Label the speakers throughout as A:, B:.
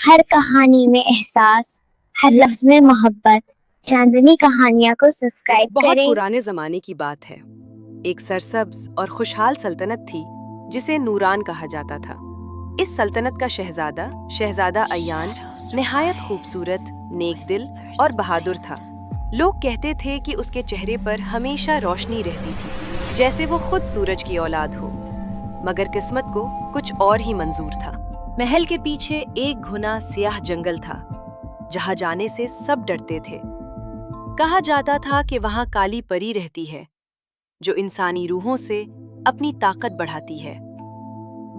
A: हर कहानी में एहसास, हर लफ्ज में मोहब्बत। चांदनी कहानियाँ को सब्सक्राइब
B: बहुत
A: करें।
B: पुराने जमाने की बात है। एक सरसब्ज और खुशहाल सल्तनत थी जिसे नूरान कहा जाता था। इस सल्तनत का शहजादा अय्यान निहायत खूबसूरत, नेक दिल और बहादुर था। लोग कहते थे कि उसके चेहरे पर हमेशा रोशनी रहती थी, जैसे वो खुद सूरज की औलाद हो। मगर किस्मत को कुछ और ही मंजूर था। महल के पीछे एक घुना सियाह जंगल था, जहां जाने से सब डरते थे। कहा जाता था कि वहां काली परी रहती है, जो इंसानी रूहों से अपनी ताकत बढ़ाती है।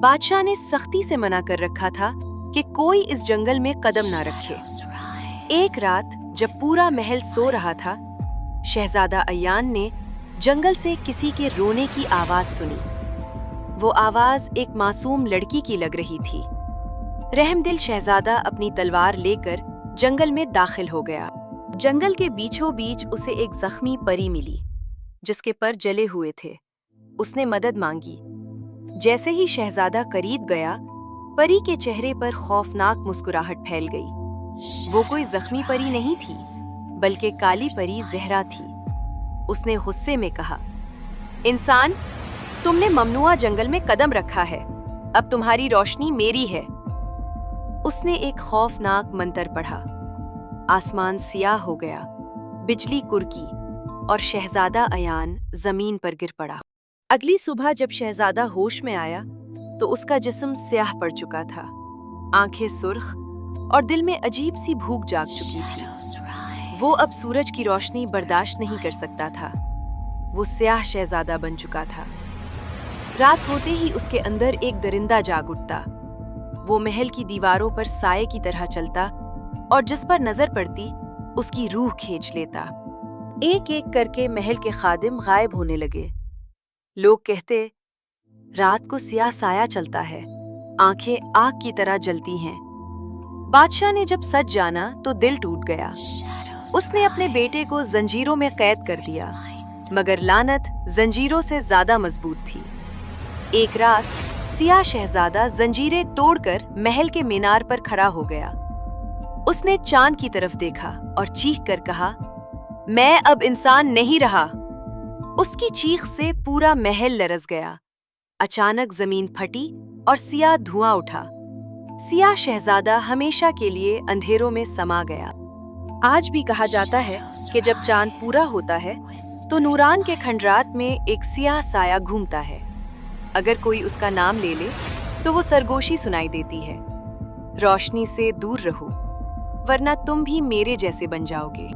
B: बादशाह ने सख्ती से मना कर रखा था कि कोई इस जंगल में कदम ना रखे। एक रात जब पूरा महल सो रहा था, शहजादा अय्यान ने जंगल से किसी के रोने की आवाज सुनी। वो आवाज एक मासूम लड़की की लग रही थी। रहमदिल शहजादा अपनी तलवार लेकर जंगल में दाखिल हो गया। जंगल के बीचों बीच उसे एक जख्मी परी मिली, जिसके पर जले हुए थे। उसने मदद मांगी। जैसे ही शहजादा करीब गया, परी के चेहरे पर खौफनाक मुस्कुराहट फैल गई। वो कोई जख्मी परी नहीं थी, बल्कि काली परी ज़हरा थी। उसने गुस्से में कहा, इंसान, तुमने ममनुआ जंगल में कदम रखा है। अब तुम्हारी रोशनी मेरी है। उसने एक खौफनाक मंतर पढ़ा। आसमान सियाह हो गया, बिजली कुर्की और शहजादा अय्यान जमीन पर गिर पड़ा। अगली सुबह जब शहजादा होश में आया तो उसका जिस्म स्याह पड़ चुका था। आंखें सुर्ख और दिल में अजीब सी भूख जाग चुकी थी। वो अब सूरज की रोशनी बर्दाश्त नहीं कर सकता था। वो स्याह शहजादा बन चुका था। रात होते ही उसके अंदर एक दरिंदा जाग उठता। वो महल की दीवारों पर साये की तरह चलता और जिस पर नजर पड़ती उसकी रूह खींच लेता। एक एक करके महल के खादिम गायब होने लगे। लोग कहते, रात को सियाह साया चलता है, आंखें आग की तरह जलती हैं। बादशाह ने जब सच जाना तो दिल टूट गया। उसने अपने बेटे को जंजीरों में कैद कर दिया, मगर लानत जंजीरों से ज्यादा मजबूत थी। एक रात सियाह शहजादा जंजीरें तोड़कर महल के मीनार पर खड़ा हो गया। उसने चांद की तरफ देखा और चीख कर कहा, मैं अब इंसान नहीं रहा। उसकी चीख से पूरा महल लरज गया। अचानक जमीन फटी और सियाह धुआं उठा। सियाह शहजादा हमेशा के लिए अंधेरों में समा गया। आज भी कहा जाता है कि जब चांद पूरा होता है तो नूरान के खंडरात में एक सियाह साया घूमता है। अगर कोई उसका नाम ले ले तो वो सरगोशी सुनाई देती है, रोशनी से दूर रहो, वरना तुम भी मेरे जैसे बन जाओगे।